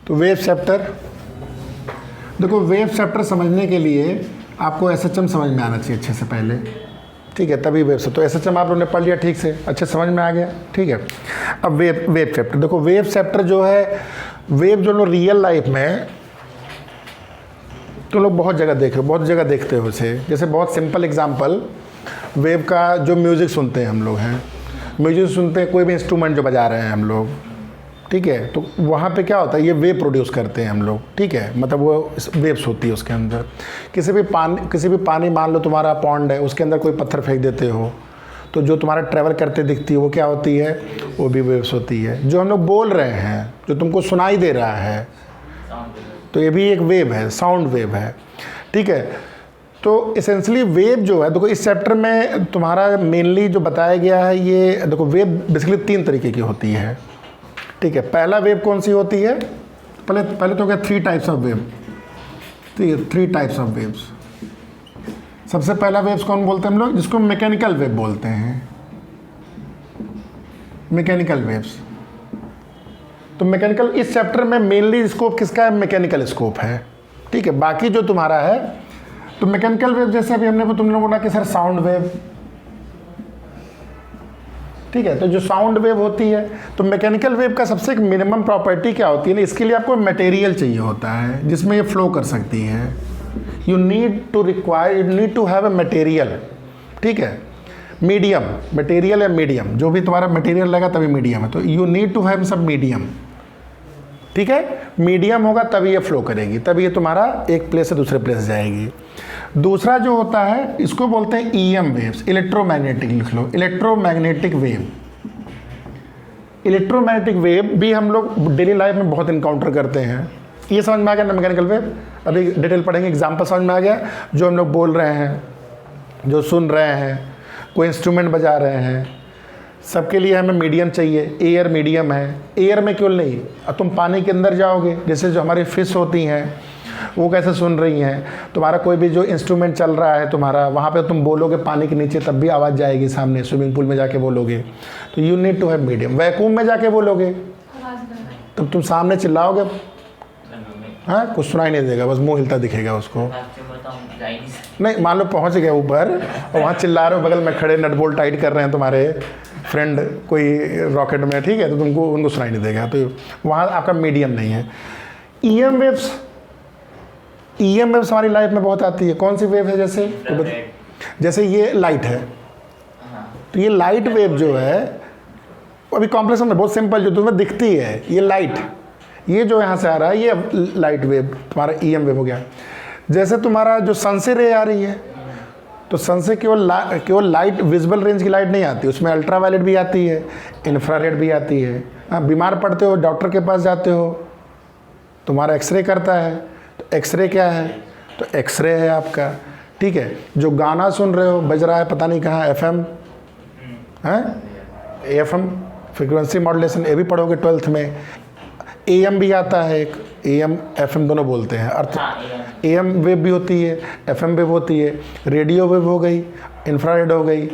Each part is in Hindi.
तो वेव चैप्टर, देखो वेव चैप्टर समझने के लिए आपको एसएचएम समझ में आना चाहिए अच्छे से पहले, ठीक है, तभी वेव से। तो एसएचएम आप लोगों ने पढ़ लिया ठीक से, अच्छे समझ में आ गया, ठीक है। अब वेव चैप्टर देखो, वेव चैप्टर जो है, वेव जो लोग रियल लाइफ में तो लोग बहुत जगह देख रहे हो, बहुत जगह देखते हो उसे। जैसे बहुत सिंपल एग्जांपल, वेव का जो म्यूज़िक सुनते हैं हम लोग हैं, म्यूज़िक सुनते हैं, कोई भी इंस्ट्रूमेंट जो बजा रहे हैं हम लोग, ठीक है, तो वहाँ पे क्या होता है, ये वेव प्रोड्यूस करते हैं हम लोग, ठीक है, मतलब वो वेव्स होती है उसके अंदर। किसी भी पानी मान लो तुम्हारा पॉन्ड है, उसके अंदर कोई पत्थर फेंक देते हो, तो जो तुम्हारा ट्रैवल करते दिखती है वो क्या होती है, वो भी वेव्स होती है। जो हम लोग बोल रहे हैं, जो तुमको सुनाई दे रहा है, तो ये भी एक वेव है, साउंड वेव है, ठीक है। तो इसेंशली वेव जो है, देखो इस चैप्टर में तुम्हारा मेनली जो बताया गया है, ये देखो वेव बेसिकली 3 तरीके की होती है, ठीक है। पहला वेव कौन सी होती है, पहले तो क्या 3 टाइप्स ऑफ वेव, ठीक है, 3 टाइप्स ऑफ वेव्स। सबसे पहला वेव्स कौन बोलते हैं हम लोग, जिसको मैकेनिकल वेव बोलते हैं, मैकेनिकल वेव्स। तो मैकेनिकल, इस चैप्टर में मेनली स्कोप किसका है, मैकेनिकल स्कोप है, ठीक है। बाकी जो तुम्हारा है, तो मैकेनिकल वेव जैसे अभी तुमने बोला कि सर साउंड वेव, ठीक है, तो जो साउंड वेव होती है, तो मैकेनिकल वेव का सबसे एक मिनिमम प्रॉपर्टी क्या होती है ना, इसके लिए आपको मटेरियल चाहिए होता है जिसमें ये फ्लो कर सकती है। You need to have a material, ठीक है, मीडियम, मटेरियल या मीडियम, जो भी तुम्हारा मटेरियल लगा तभी मीडियम है। तो यू नीड टू हैव सब मीडियम, ठीक है, मीडियम होगा तभी ये फ्लो करेगी, तभी ये तुम्हारा एक प्लेस से दूसरे प्लेस जाएगी। दूसरा जो होता है, इसको बोलते हैं ईएम वेव्स, इलेक्ट्रोमैग्नेटिक, लिख लो इलेक्ट्रोमैग्नेटिक वेव। इलेक्ट्रोमैग्नेटिक वेव भी हम लोग डेली लाइफ में बहुत इनकाउंटर करते हैं। ये समझ में आ गया ना मैकेनिकल वेव, अभी डिटेल पढ़ेंगे, एग्जांपल समझ में आ गया। जो हम लोग बोल रहे हैं, जो सुन रहे हैं, कोई इंस्ट्रूमेंट बजा रहे हैं, सबके लिए हमें मीडियम चाहिए। एयर मीडियम है, एयर में क्यों नहीं, अब तुम पानी के अंदर जाओगे, जैसे जो हमारी फिश होती हैं वो कैसे सुन रही हैं, तुम्हारा कोई भी जो इंस्ट्रूमेंट चल रहा है तुम्हारा, वहाँ पे तुम बोलोगे पानी के नीचे तब भी आवाज़ जाएगी सामने, स्विमिंग पूल में जाके बोलोगे, तो you need to have medium. Vacuum में जाके बोलोगे तब तुम सामने चिल्लाओगे, हाँ, कुछ सुनाई नहीं देगा, बस मुंह हिलता दिखेगा उसको। नहीं, मान लो पहुँच गए ऊपर और वहाँ चिल्ला रहे हो, बगल में खड़े नट बोल्ट टाइट कर रहे हैं तुम्हारे फ्रेंड कोई रॉकेट में, ठीक है, तो तुमको उनको सुनाई नहीं देगा, तो वहाँ आपका मीडियम नहीं है। ईएम वेव्स, ईएम वेव्स हमारी लाइफ में बहुत आती है। कौन सी वेव है, जैसे ये लाइट है, तो ये लाइट वेव जो है, अभी कॉम्प्लेक्स में बहुत सिंपल, जो तुम्हें दिखती है ये लाइट, ये जो यहाँ से आ रहा है ये लाइट वेव तुम्हारा ईएम वेव हो गया। जैसे तुम्हारा जो सन से रे आ रही है, तो सन से केवल लाइट, विजिबल रेंज की लाइट नहीं आती, उसमें अल्ट्रावायलेट भी आती है, इंफ्रारेड भी आती है। बीमार पड़ते हो, डॉक्टर के पास जाते हो, तुम्हारा एक्सरे करता है, तो एक्सरे क्या है, तो एक्सरे है आपका, ठीक है। जो गाना सुन रहे हो, बज रहा है पता नहीं कहाँ, एफएम है, एफएम फ्रीक्वेंसी मॉड्यूलेशन, ये भी पढ़ोगे 12th में। एएम भी आता है एक, एएम एफएम दोनों बोलते हैं, अर्थ एएम वेव भी होती है, एफएम वेव होती है, रेडियो वेव हो गई, इंफ्रारेड हो गई।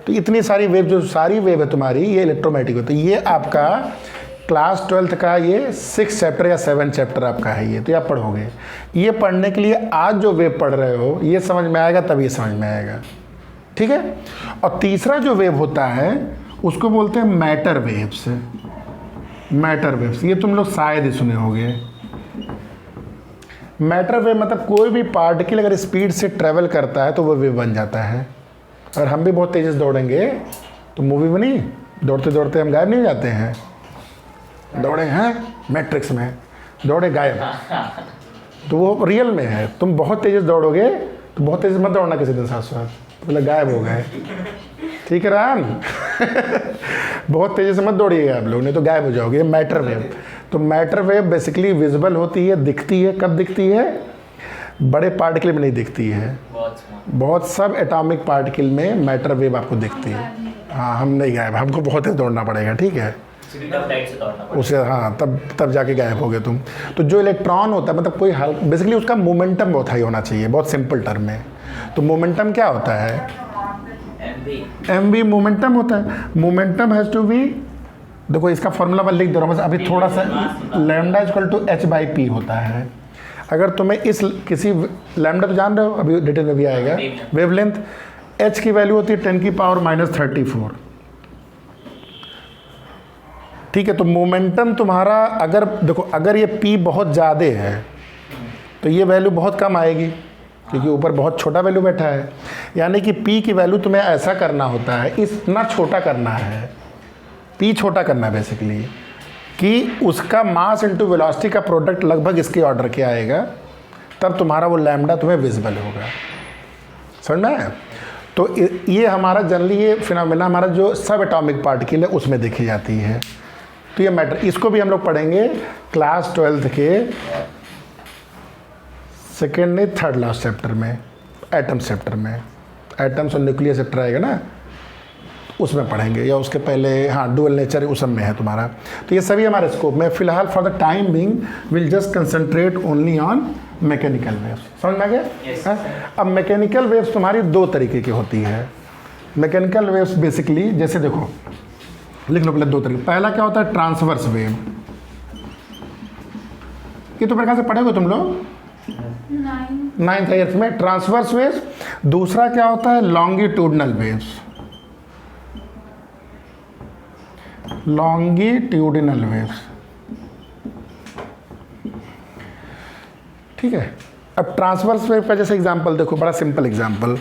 तो इतनी सारी वेव, जो सारी वेव है तुम्हारी, ये इलेक्ट्रोमैग्नेटिक होती है। ये आपका क्लास 12th का ये 6 चैप्टर या 7 चैप्टर आपका है ये, तो आप पढ़ोगे। ये पढ़ने के लिए आज जो वेव पढ़ रहे हो ये समझ में आएगा, तभी समझ में आएगा, ठीक है। और तीसरा जो वेव होता है उसको बोलते हैं मैटर वेव्स, मैटर वेव्स, ये तुम लोग शायद ही सुने होंगे। मैटर वेव मतलब कोई भी पार्टिकल अगर स्पीड से ट्रेवल करता है तो वो वेव बन जाता है। अगर हम भी बहुत तेज़ दौड़ेंगे तो मूवी में नहीं, दौड़ते दौड़ते हम गायब नहीं हो जाते हैं, दौड़े हैं मैट्रिक्स में, दौड़े गायब, तो वो रियल में है। तुम बहुत तेज़ दौड़ोगे तो बहुत तेज़ मत दौड़ना किसी दिन साथ साथ, तो मतलब गायब हो गए, ठीक है राम बहुत तेज़ी से मत दौड़िएगा आप लोग, नहीं तो गायब हो जाओगे। मैटर वेव, तो मैटर वेव बेसिकली विजिबल होती है, दिखती है, कब दिखती है, बड़े पार्टिकल में नहीं दिखती है, बहुत सब एटॉमिक पार्टिकल में मैटर वेव आपको दिखती है। हाँ, हम नहीं गायब, हमको बहुत तेज दौड़ना पड़ेगा, ठीक है, उसे, हाँ, तब जाके गायब हो गए तुम। तो जो इलेक्ट्रॉन होता है, मतलब कोई बेसिकली उसका मोमेंटम बहुत हाई होना चाहिए, बहुत सिंपल टर्म में। तो मोमेंटम क्या होता है, एम वी मोमेंटम होता है। मोमेंटम हैज़ टू बी देखो इसका फॉर्मूला मैं लिख दे रहा हूँ बस अभी थोड़ा सा। Lambda equal to H by P होता है। अगर तुम्हें इस किसी लैम्डा तो जान रहे हो, अभी डिटेल में भी आएगा, वेवलेंथ, एच की वैल्यू होती है 10⁻⁻34। ठीक है, तो मोमेंटम तुम्हारा अगर देखो अगर ये पी बहुत ज़्यादा है तो ये वैल्यू बहुत कम आएगी क्योंकि ऊपर बहुत छोटा वैल्यू बैठा है। यानी कि पी की वैल्यू तुम्हें ऐसा करना होता है, इतना छोटा करना है, पी छोटा करना है बेसिकली, कि उसका मास इनटू वेलोसिटी का प्रोडक्ट लगभग इसके ऑर्डर के आएगा, तब तुम्हारा वो लैम्डा तुम्हें विजिबल होगा। समझ में आया? तो ये हमारा जनरली ये फिनोमेना हमारा जो सब एटॉमिक पार्टिकल है उसमें देखी जाती है। तो ये मैटर, इसको भी हम लोग पढ़ेंगे क्लास 12th के सेकेंड नहीं थर्ड लास्ट चैप्टर में, एटम चैप्टर में, एटम्स और न्यूक्लियर चैप्टर आएगा ना, उसमें पढ़ेंगे, या उसके पहले हाँ डुअल नेचर उस सब में है तुम्हारा। तो ये सभी हमारे स्कोप में। फिलहाल for the time being will just concentrate only on mechanical waves. समझ में आ गया? yes, अब मैकेनिकल वेव्स तुम्हारी दो तरीके की होती है। मैकेनिकल वेव्स बेसिकली जैसे देखो लिख लो पहले दो तरीके। पहला क्या होता है? Transverse wave. ये तो प्रकार से पढ़ोगे तुम लोग 9th 8th में, ट्रांसवर्स वेव्स। दूसरा क्या होता है? Longitudinal waves. Longitudinal waves. ठीक है, अब ट्रांसवर्स वेव का जैसे एग्जांपल देखो, बड़ा सिंपल एग्जांपल,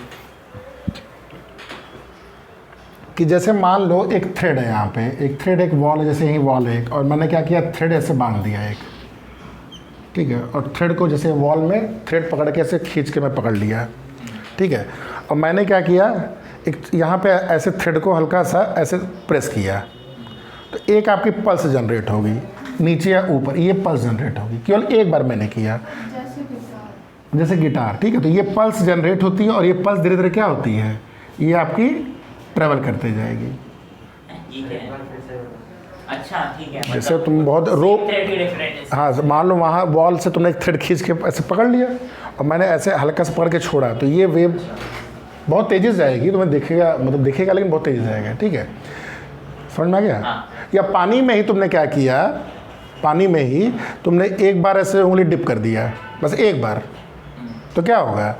कि जैसे मान लो एक थ्रेड है, यहाँ पे एक थ्रेड, एक वॉल है, जैसे यही वॉल है एक, और मैंने क्या किया, थ्रेड ऐसे बांध दिया एक, ठीक है, और थ्रेड को जैसे वॉल में थ्रेड पकड़ के ऐसे खींच के मैं पकड़ लिया, ठीक है, और मैंने क्या किया, एक यहाँ पे ऐसे थ्रेड को हल्का सा ऐसे प्रेस किया, तो एक आपकी पल्स जनरेट होगी, नीचे या ऊपर ये पल्स जनरेट होगी, केवल एक बार मैंने किया, जैसे गिटार, ठीक है। तो ये पल्स जनरेट होती है और ये पल्स धीरे धीरे क्या होती है, ये आपकी ट्रेवल करते जाएगी। अच्छा ठीक है, जैसे तुम बहुत रोप, हाँ मान लो वहाँ वॉल से तुमने एक थ्रेड खींच के ऐसे पकड़ लिया और मैंने ऐसे हल्का से पकड़ के छोड़ा, तो ये वेव बहुत तेज़ी से जाएगी, तुम्हें दिखेगा, मतलब दिखेगा लेकिन बहुत तेज़ी से जाएगा, ठीक है, समझ में आ गया? हाँ। या पानी में ही तुमने क्या किया, पानी में ही तुमने एक बार ऐसे उंगली डिप कर दिया, बस एक बार, तो क्या होगा,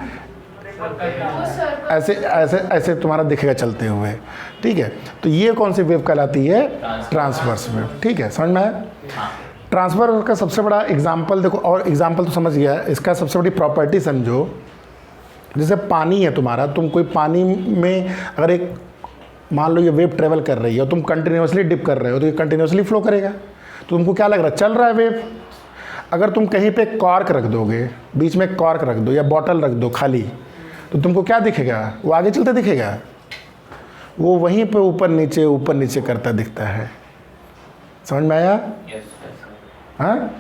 ऐसे ऐसे ऐसे तुम्हारा दिखेगा चलते हुए, ठीक है। तो ये कौन सी वेव कहलाती है? ट्रांसवर्स वेव, ठीक है, समझ में आया? ट्रांसफर का सबसे बड़ा एग्जांपल देखो, और एग्जांपल तो समझ गया, इसका सबसे बड़ी प्रॉपर्टी समझो, जैसे पानी है तुम्हारा, तुम कोई पानी में अगर एक मान लो ये वेव ट्रेवल कर रही है और तुम कंटिन्यूसली डिप कर रहे हो, तो ये कंटिन्यूसली फ्लो करेगा, तो तुमको क्या लग रहा है, चल रहा है वेव। अगर तुम कहीं पे कॉर्क रख दोगे, बीच में कॉर्क रख दो या बॉटल रख दो खाली, तो तुमको क्या दिखेगा, वो आगे चलते दिखेगा, वो वहीं पे ऊपर नीचे करता दिखता है। समझ में आया? हाँ,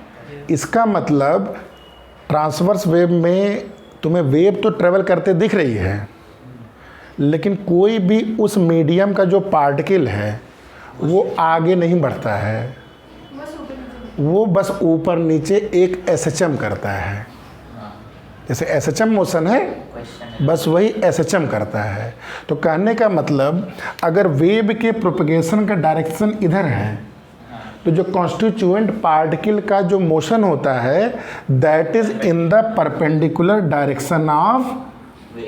इसका मतलब ट्रांसवर्स वेव में तुम्हें वेव तो ट्रेवल करते दिख रही है, लेकिन कोई भी उस मीडियम का जो पार्टिकल है वो आगे नहीं बढ़ता है, वो बस ऊपर नीचे एक एसएचएम करता है। जैसे एसएचएम मोशन है, बस वही एसएचएम करता है। तो कहने का मतलब अगर वेव के प्रोपगेशन का डायरेक्शन इधर है, तो जो कॉन्स्टिट्यूएंट पार्टिकल का जो मोशन होता है that is in the perpendicular direction of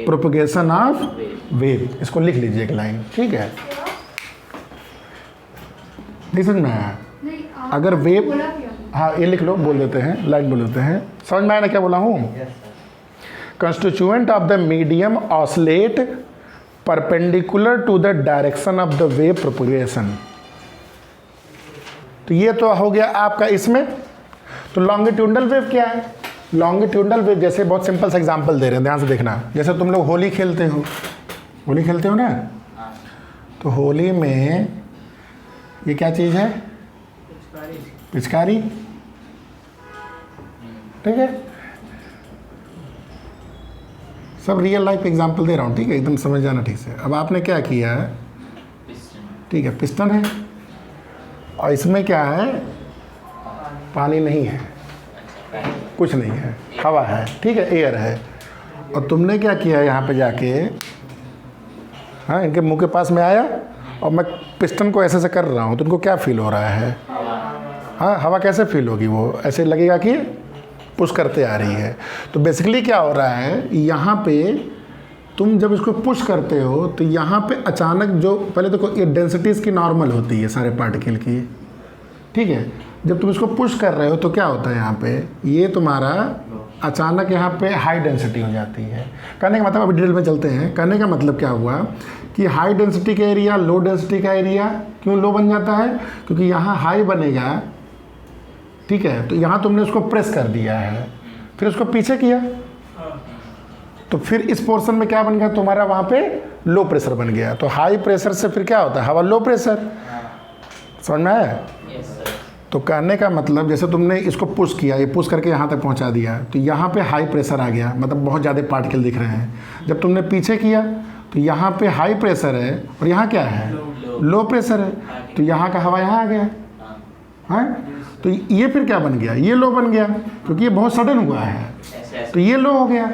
propagation of wave. इसको लिख लीजिए एक लाइन, ठीक है, नहीं समझ में आया? अगर वेव, हाँ ये लिख लो, बोल देते हैं, लाइन बोल देते हैं, समझ में आया ना क्या बोला हूँ? Constituent of the medium oscillate perpendicular to the direction of the wave propagation. तो ये तो हो गया आपका इसमें। तो लॉन्गिट्यूडनल वेव क्या है? लॉन्गिट्यूडनल वेव जैसे बहुत सिंपल सा एग्जांपल दे रहे हैं, ध्यान से देखना। जैसे तुम लोग होली खेलते हो, होली खेलते हो ना, तो होली में ये क्या चीज़ है? पिचकारी, ठीक है, सब रियल लाइफ एग्जांपल दे रहा हूँ, ठीक है, एकदम समझ जाना ठीक से। अब आपने क्या किया है, ठीक है, पिस्टन है और इसमें क्या है, पानी नहीं है, कुछ नहीं है, हवा है, ठीक है, एयर है, और तुमने क्या किया यहाँ पे जाके, हाँ इनके मुंह के पास में आया और मैं पिस्टन को ऐसे से कर रहा हूँ तो उनको क्या फील हो रहा है? हाँ, हवा कैसे फील होगी? वो ऐसे लगेगा कि पुश करते आ रही है। तो बेसिकली क्या हो रहा है, यहाँ पे तुम जब इसको पुश करते हो तो यहाँ पे अचानक जो पहले तो ये डेंसिटी इसकी नॉर्मल होती है सारे पार्टिकल की, ठीक है। जब तुम इसको पुश कर रहे हो तो क्या होता है, यहाँ पे ये तुम्हारा अचानक यहाँ पे हाई डेंसिटी हो जाती है। कहने का मतलब, अभी डिटेल में चलते हैं। कहने का मतलब क्या हुआ कि हाई डेंसिटी का एरिया लो डेंसिटी का एरिया क्यों लो बन जाता है? क्योंकि यहाँ हाई बनेगा, ठीक है, तो यहाँ तुमने उसको प्रेस कर दिया है, फिर उसको पीछे किया तो फिर इस पोर्शन में क्या बन गया तुम्हारा, वहाँ पे लो प्रेशर बन गया। तो हाई प्रेशर से फिर क्या होता है, हवा लो प्रेशर। समझ में आया? तो कहने का मतलब जैसे तुमने इसको पुश किया, ये पुश करके यहाँ तक पहुँचा दिया, तो यहाँ पे हाई प्रेशर आ गया, मतलब बहुत ज़्यादा पार्टिकल दिख रहे हैं। जब तुमने पीछे किया तो यहाँ पे हाई प्रेशर है और यहाँ क्या है, लो प्रेशर है, तो यहाँ का हवा यहाँ आ गया है। तो ये फिर क्या बन गया, ये लो बन गया, क्योंकि ये बहुत सडन हुआ है, तो ये लो हो गया।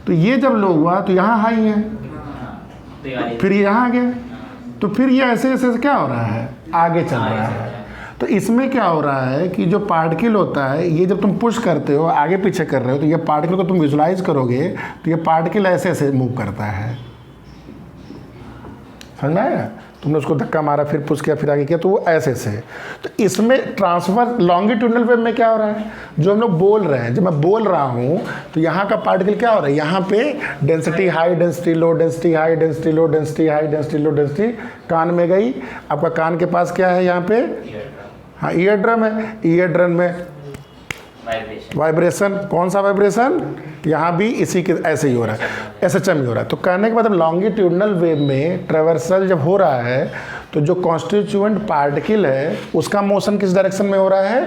तो ये जब लो हुआ तो यहाँ हाई है, फिर ये यहाँ आ गया, तो फिर ये ऐसे ऐसे क्या हो रहा है, आगे चल रहा है। तो इसमें क्या हो रहा है कि जो पार्टिकल होता है, ये जब तुम पुश करते हो, आगे पीछे कर रहे हो, तो ये पार्टिकल को तुम विजुलाइज करोगे तो ये पार्टिकल ऐसे ऐसे मूव करता है। समझ में आया? तुमने उसको धक्का मारा, फिर पुश किया, फिर आगे किया, तो वो ऐसे ऐसे। तो इसमें ट्रांसफर लॉन्गिट्यूडनल वेव में क्या हो रहा है, जो हम लोग बोल रहे हैं, जब मैं बोल रहा हूँ तो यहाँ का पार्टिकल क्या हो रहा है, यहाँ पे density high, density low, density high, density low, density high, density low, density कान में गई। आपका कान के पास क्या है यहाँ पे, हाँ ईयर ड्रम है, ईयर ड्रम में वाइब्रेशन। कौन सा वाइब्रेशन, यहाँ भी इसी के ऐसे ही हो रहा है, एसएचएम ही हो रहा है। तो कहने के मतलब लॉन्गिट्यूडनल वेव में ट्रेवर्सल जब हो रहा है तो जो कॉन्स्टिट्यूएंट पार्टिकल है उसका मोशन किस डायरेक्शन में हो रहा है,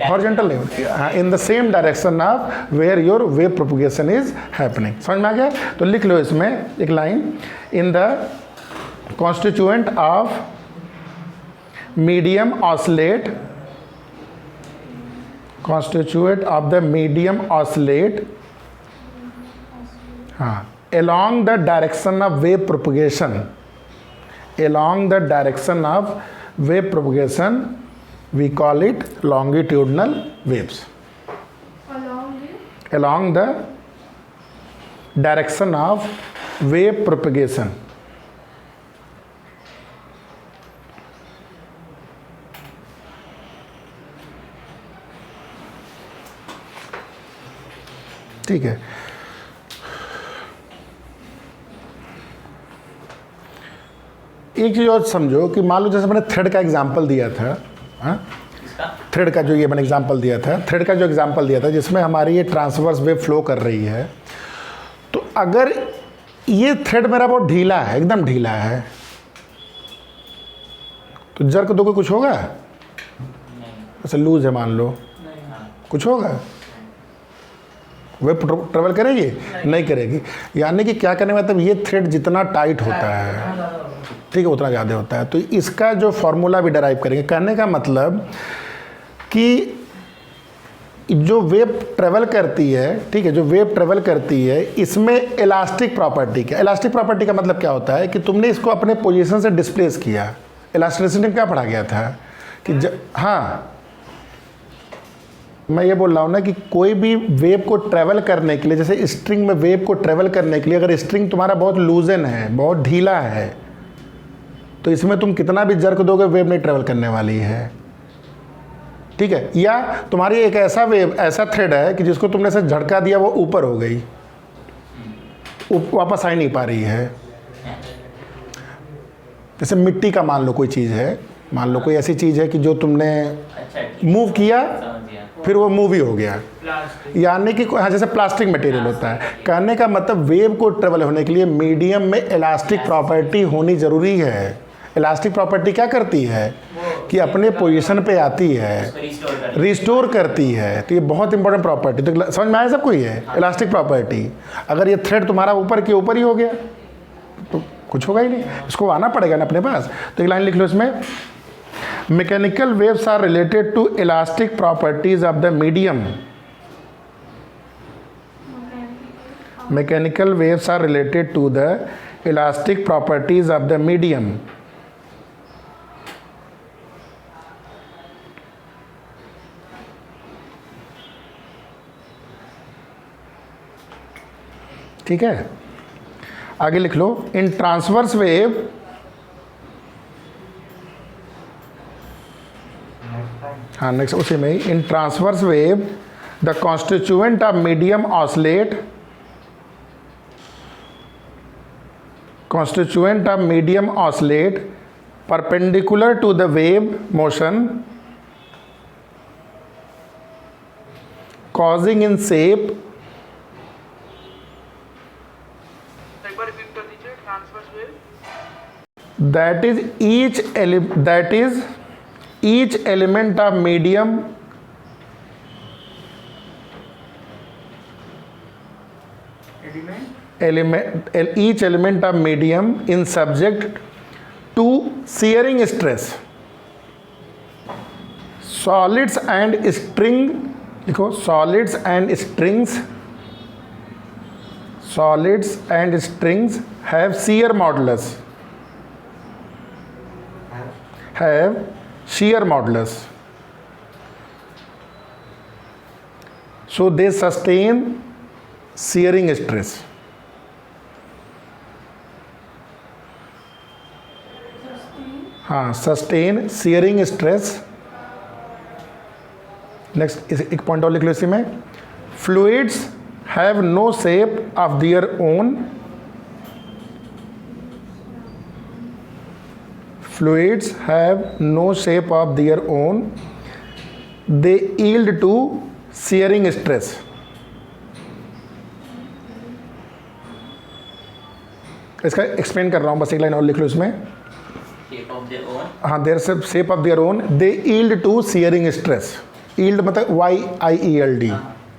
हॉरिजॉन्टल नहीं, हाँ, in the same direction of where your wave propagation is happening. समझ में आ गया? तो लिख लो इसमें एक line, in the constituent of medium oscillate, constituent of the medium oscillate, along the direction of wave propagation, along the direction of wave propagation we call it longitudinal waves. Along the direction of wave propagation. ठीक है। एक चीज़ और समझो कि मान लो जैसे मैंने थ्रेड का एग्जांपल दिया था, थ्रेड का जो ये मैंने एग्जांपल दिया था, थ्रेड का जो एग्जांपल दिया था जिसमें हमारी ये ट्रांसवर्स वेव फ्लो कर रही है, तो अगर ये थ्रेड मेरा बहुत ढीला है, एकदम ढीला है, तो जर्क दोगे कुछ होगा? ऐसे लूज है मान लो, कुछ होगा? वेब ट्रेवल करेगी? नहीं करेगी। यानी कि क्या करने का मतलब, ये थ्रेड जितना टाइट होता है, ठीक है, उतना ज़्यादा होता है। तो इसका जो फॉर्मूला भी डराइव करेंगे। कहने का मतलब कि जो वेव ट्रेवल करती है, ठीक है, जो वेव ट्रेवल करती है, इसमें इलास्टिक प्रॉपर्टी, क्या इलास्टिक प्रॉपर्टी का मतलब क्या होता है कि तुमने इसको अपने पोजीशन से डिस्प्लेस किया। इलास्टिसिटी में क्या पढ़ा गया था कि हाँ, मैं ये बोल रहा हूँ ना कि कोई भी वेव को ट्रैवल करने के लिए, जैसे स्ट्रिंग में वेव को ट्रैवल करने के लिए अगर स्ट्रिंग तुम्हारा बहुत लूजन है, बहुत ढीला है, तो इसमें तुम कितना भी जर्क दोगे वेव नहीं ट्रैवल करने वाली है, ठीक है। या तुम्हारी एक ऐसा वेव, ऐसा थ्रेड है कि जिसको तुमने से झटका दिया, वो ऊपर हो गई, वापस आ ही नहीं पा रही है। जैसे मिट्टी का मान लो कोई चीज़ है, मान लो कोई ऐसी चीज़ है कि जो तुमने मूव किया, फिर वो मूव ही हो गया, यानी कि हाँ, जैसे प्लास्टिक मटेरियल होता है। कहने का मतलब वेव को ट्रेवल होने के लिए मीडियम में इलास्टिक प्रॉपर्टी होनी ज़रूरी है। इलास्टिक प्रॉपर्टी क्या करती है कि अपने पोजीशन पे आती है, रिस्टोर करती है। तो ये बहुत इंपॉर्टेंट प्रॉपर्टी, तो समझ में आया सबको ये इलास्टिक प्रॉपर्टी। अगर ये थ्रेड तुम्हारा ऊपर के ऊपर ही हो गया तो कुछ होगा ही नहीं, इसको आना पड़ेगा ना अपने पास। तो एक लाइन लिख लो इसमें, mechanical waves are related to elastic properties of the medium. Mechanical waves are related to the elastic properties of the medium ठीक है, आगे लिख लो, इन ट्रांसवर्स वेव हाँ नेक्स्ट उसी में ही, in transverse wave the constituent of medium oscillate, constituent of medium oscillate perpendicular to the wave motion, causing in shape that is each element of medium each element of medium in subject to shearing stress. Solids and string, देखो solids and strings have shear modulus, so they sustain shearing stress. हाँ, सस्टेन शियरिंग स्ट्रेस। नेक्स्ट एक पॉइंट और लिख लो इसी में, fluids have no shape of their own, fluids have no shape of their own, they yield to shearing stress. इसका एक्सप्लेन कर रहा हूँ, बस एक लाइन और लिख लो इसमें, हाँ, their shape of their own, they yield to shearing stress. Yield मतलब YIELD,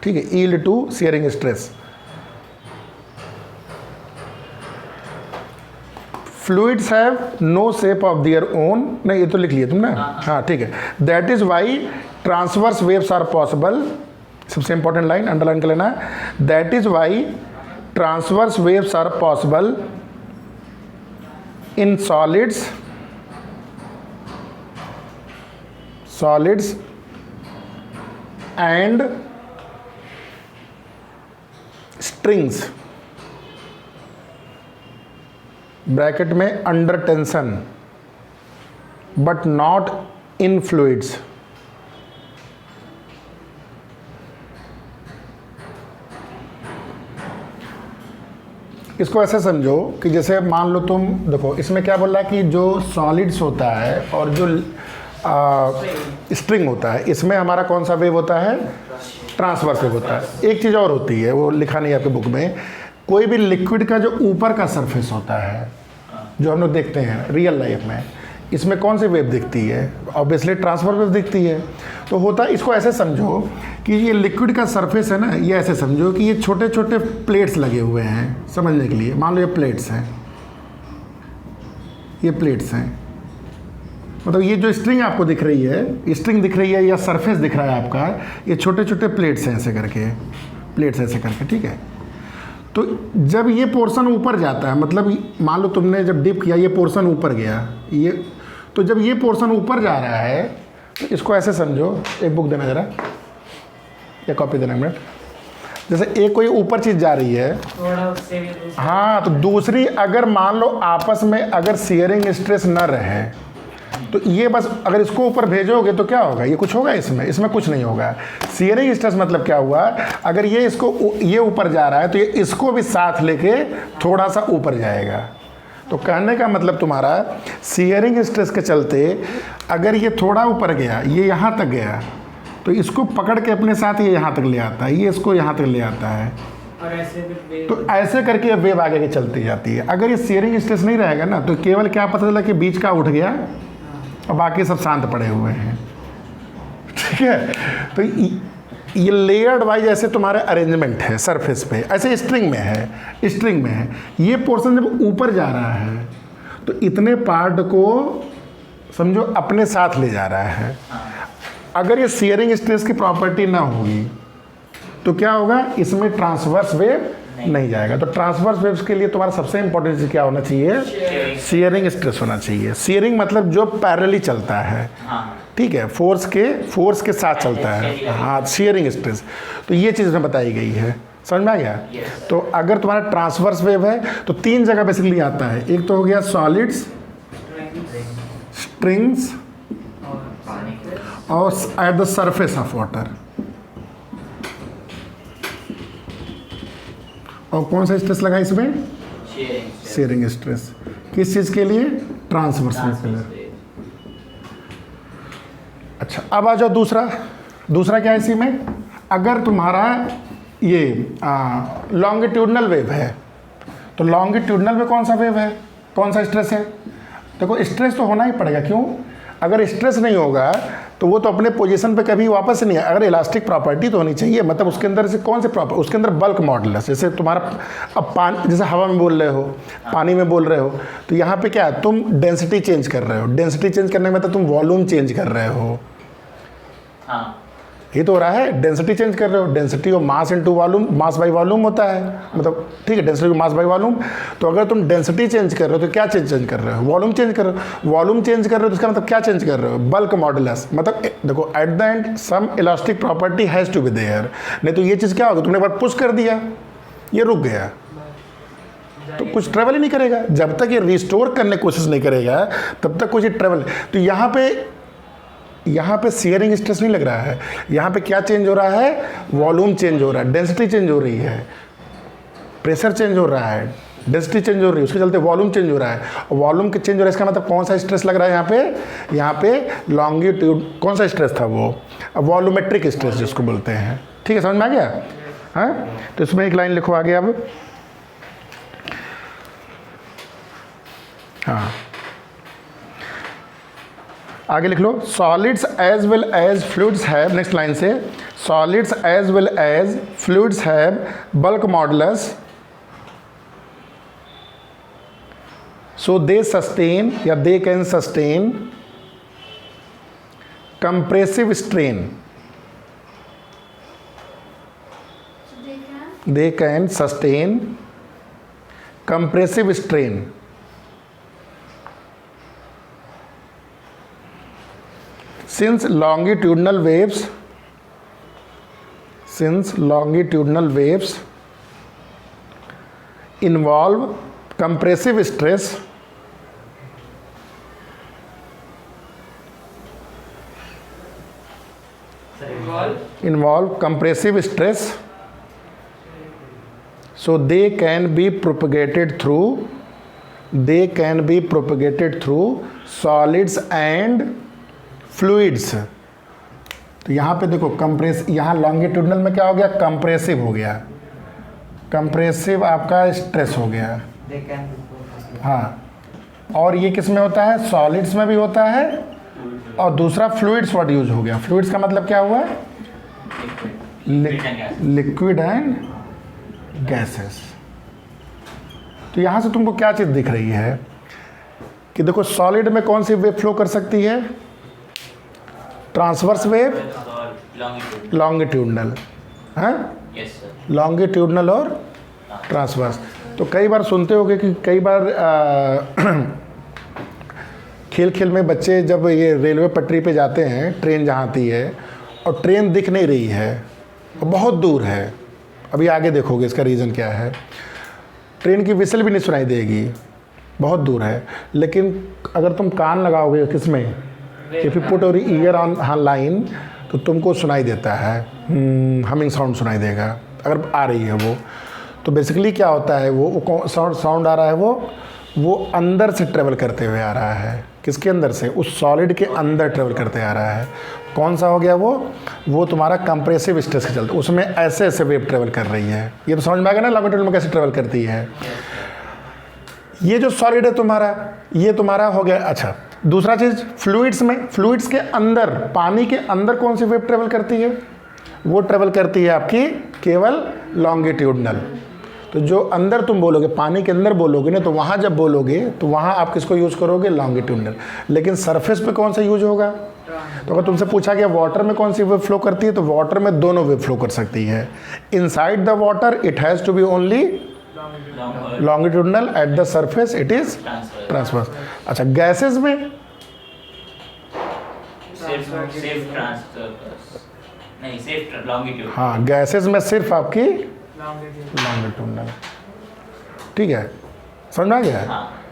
ठीक है, yield to shearing stress. Fluids have no shape of their own, नहीं ये तो लिख लिया तुमने, हाँ ठीक है, that is why transverse waves are possible. सबसे इंपॉर्टेंट लाइन अंडरलाइन कर लेना, that is why transverse waves are possible in solids and strings, bracket में under tension, but not in fluids. इसको ऐसे समझो कि जैसे मान लो तुम देखो, इसमें क्या बोल रहा है कि जो सॉलिड्स होता है और जो स्ट्रिंग होता है, इसमें हमारा कौन सा वेव होता है, ट्रांसवर्स वेव होता है। एक चीज़ और होती है, वो लिखा नहीं है आपके बुक में, कोई भी लिक्विड का जो ऊपर का सरफेस होता है, जो हम लोग देखते हैं रियल लाइफ में, इसमें कौन सी वेव दिखती है, ऑब्वियसली ट्रांसफर वेव दिखती है। तो होता है, इसको ऐसे समझो कि ये लिक्विड का सरफेस है ना, ये ऐसे समझो कि ये छोटे छोटे प्लेट्स लगे हुए हैं, समझने के लिए मान लो ये प्लेट्स हैं, ये प्लेट्स हैं, मतलब ये जो स्ट्रिंग आपको दिख रही है, स्ट्रिंग दिख रही है या सरफेस दिख रहा है आपका, ये छोटे छोटे प्लेट्स हैं ऐसे करके, प्लेट्स ऐसे करके, ठीक है। तो जब ये पोर्शन ऊपर जाता है, मतलब मान लो तुमने जब डिप किया, ये पोर्शन ऊपर गया, ये तो जब ये पोर्शन ऊपर जा रहा है तो इसको ऐसे समझो, एक बुक देना ज़रा या कॉपी देना मिनट, जैसे एक कोई ऊपर चीज़ जा रही है, हाँ, तो दूसरी अगर मान लो आपस में अगर शियरिंग स्ट्रेस न रहे तो ये बस अगर इसको ऊपर भेजोगे तो क्या होगा, ये कुछ होगा, इसमें कुछ नहीं होगा। शियरिंग स्ट्रेस मतलब क्या हुआ, अगर ये इसको ये ऊपर जा रहा है तो ये इसको भी साथ लेके थोड़ा सा ऊपर जाएगा। तो कहने का मतलब तुम्हारा शियरिंग स्ट्रेस के चलते अगर ये थोड़ा ऊपर गया, ये यहाँ तक गया, तो इसको पकड़ के अपने साथ ये यहाँ तक ले आता है, ये इसको यहाँ तक ले आता है, और ऐसे तो ऐसे करके वेव आगे के चलती जाती है। अगर ये शियरिंग स्ट्रेस नहीं रहेगा ना, तो केवल क्या पता चला कि बीच का उठ गया और बाकी सब शांत पड़े हुए हैं, ठीक है। तो ये लेयर्ड वाइज ऐसे तुम्हारे अरेंजमेंट है सरफेस पे, ऐसे स्ट्रिंग में है, ये पोर्शन जब ऊपर जा रहा है तो इतने पार्ट को समझो अपने साथ ले जा रहा है। अगर ये शियरिंग स्ट्रेस की प्रॉपर्टी ना होगी तो क्या होगा, इसमें ट्रांसवर्स वेव नहीं जाएगा। तो ट्रांसवर्स वेव्स के लिए तुम्हारा सबसे इंपॉर्टेंट चीज़ क्या होना चाहिए, शियरिंग स्ट्रेस होना चाहिए। शियरिंग मतलब जो पैरेलली चलता है, ठीक है, फोर्स के साथ चलता है, हाँ, शियरिंग स्ट्रेस। तो ये चीज़ में बताई गई है। समझ में आ गया? तो अगर तुम्हारा ट्रांसवर्स वेव है तो 3 जगह बेसिकली आता है। एक तो हो गया सॉलिड्स, स्ट्रिंग्स और eight the surface of water. और कौन सा स्ट्रेस लगा इसमें? Sharing stress. किस चीज के लिए? ट्रांसवर्स वेव के लिए। अच्छा, अब आ जाओ दूसरा क्या है इसी में? अगर तुम्हारा ये लॉन्गिट्यूडनल वेव है तो लॉन्गिट्यूडनल में कौन सा वेव है, कौन सा स्ट्रेस है? देखो स्ट्रेस तो होना ही पड़ेगा। क्यों? अगर स्ट्रेस नहीं होगा तो वो तो अपने पोजीशन पे कभी वापस नहीं है। अगर इलास्टिक प्रॉपर्टी तो होनी चाहिए, मतलब उसके अंदर से कौन से प्रॉपर्टी? उसके अंदर बल्क मॉडुलस। जैसे तुम्हारा अब पानी, जैसे हवा में बोल रहे हो, पानी में बोल रहे हो, तो यहाँ पे क्या है, तुम डेंसिटी चेंज कर रहे हो। डेंसिटी चेंज करने में मतलब तुम वॉल्यूम चेंज कर रहे हो। हाँ, ये तो हो रहा है, डेंसिटी चेंज कर रहे हो। डेंसिटी और mass into volume, mass by volume होता है, मतलब ठीक है, डेंसिटी मास बाई वॉल्यूम। तो अगर तुम डेंसिटी चेंज कर रहे हो तो क्या चेंज कर रहे हो? वॉल्यूम चेंज कर रहे हो। वॉल्यूम चेंज कर रहे हो तो इसका मतलब क्या चेंज कर रहे हो? Bulk modulus. मतलब देखो at the end some elastic property has to be there. नहीं तो ये चीज़ क्या होगा, तुमने एक बार पुश कर दिया, ये रुक गया तो कुछ ट्रेवल ही नहीं करेगा। जब तक ये रिस्टोर करने की कोशिश नहीं करेगा तब तक कुछ ट्रेवल। तो यहाँ पे शेयरिंग स्ट्रेस नहीं लग रहा है। यहाँ पे क्या चेंज हो रहा है? वॉल्यूम चेंज हो रहा है, डेंसिटी चेंज हो रही है, प्रेशर चेंज हो रहा है, डेंसिटी चेंज हो रही है, उसके चलते वॉल्यूम चेंज हो रहा है। और वॉल्यूम के चेंज हो रहा है, इसका मतलब कौन सा स्ट्रेस लग रहा है यहाँ पे लॉन्गिट्यूड। कौन सा स्ट्रेस था वो? वॉल्यूमेट्रिक स्ट्रेस जिसको बोलते हैं। ठीक है, समझ में आ गया? हाँ, तो इसमें एक लाइन लिखो आगे अब। हाँ, आगे लिख लो। Solids as well as fluids have, next line से, solids as well as fluids have bulk modulus, so they sustain या they can sustain compressive strain. They can sustain compressive strain. Since longitudinal waves involve compressive stress, so they can be propagated through solids and fluids. तो यहाँ पे देखो कंप्रेस, यहाँ लॉन्गिट्यूडनल में क्या हो गया? कंप्रेसिव हो गया, कंप्रेसिव आपका स्ट्रेस हो गया। हाँ, और ये किस में होता है? सॉलिड्स में भी होता है। और दूसरा फ्लूइड्स वर्ड यूज हो गया। फ्लूइड्स का मतलब क्या हुआ? Liquid and gases. तो यहाँ से तुमको क्या चीज़ दिख रही है कि देखो सॉलिड में कौन सी वेव फ्लो कर सकती है? ट्रांसवर्स वेव, लॉन्गिट्यूडनल, हाँ, लॉन्गिट्यूडनल और ट्रांसवर्स। तो कई बार सुनते होगे कि कई बार खेल में बच्चे जब ये रेलवे पटरी पे जाते हैं, ट्रेन जहाँ आती है और ट्रेन दिख नहीं रही है और बहुत दूर है, अभी आगे देखोगे इसका रीज़न क्या है। ट्रेन की विसल भी नहीं सुनाई देगी, बहुत दूर है, लेकिन अगर तुम कान लगाओगे किसमें, if you put your year on line, तो तुमको सुनाई देता है, हमिंग साउंड सुनाई देगा अगर आ रही है वो। तो बेसिकली क्या होता है, वो साउंड आ रहा है, वो अंदर से ट्रेवल करते हुए आ रहा है। किसके अंदर से? उस सॉलिड के अंदर ट्रेवल करते आ रहा है। कौन सा हो गया वो तुम्हारा कंप्रेसिव स्ट्रेस के चलते, उसमें ऐसे ऐसे वेव ट्रेवल कर रही है। ये तो समझ में आ गया ना लॉन्गिट्यूड में कैसे ट्रेवल करती है। ये जो सॉलिड है तुम्हारा, ये तुम्हारा हो गया। अच्छा, दूसरा चीज़ फ्लूइड्स में, फ्लूइड्स के अंदर, पानी के अंदर कौन सी वेव ट्रेवल करती है? वो ट्रेवल करती है आपकी केवल लॉन्गिट्यूडनल। तो जो अंदर तुम बोलोगे, पानी के अंदर बोलोगे ना, तो वहाँ जब बोलोगे तो वहाँ आप किसको यूज़ करोगे? लॉन्गिट्यूडनल। लेकिन सरफेस पे कौन सा यूज होगा? तो अगर तुमसे पूछा गया वाटर में कौन सी वेव फ्लो करती है, तो वाटर में दोनों वेव फ्लो कर सकती है। Inside the water it has to be only longitudinal, at the surface it is transverse. अच्छा, गैसेस में सेफ लॉन्गिट्यूड। हाँ, गैसेस में सिर्फ आपकी लॉन्गिट्यूडनल। ठीक है, समझ में आ गया? हाँ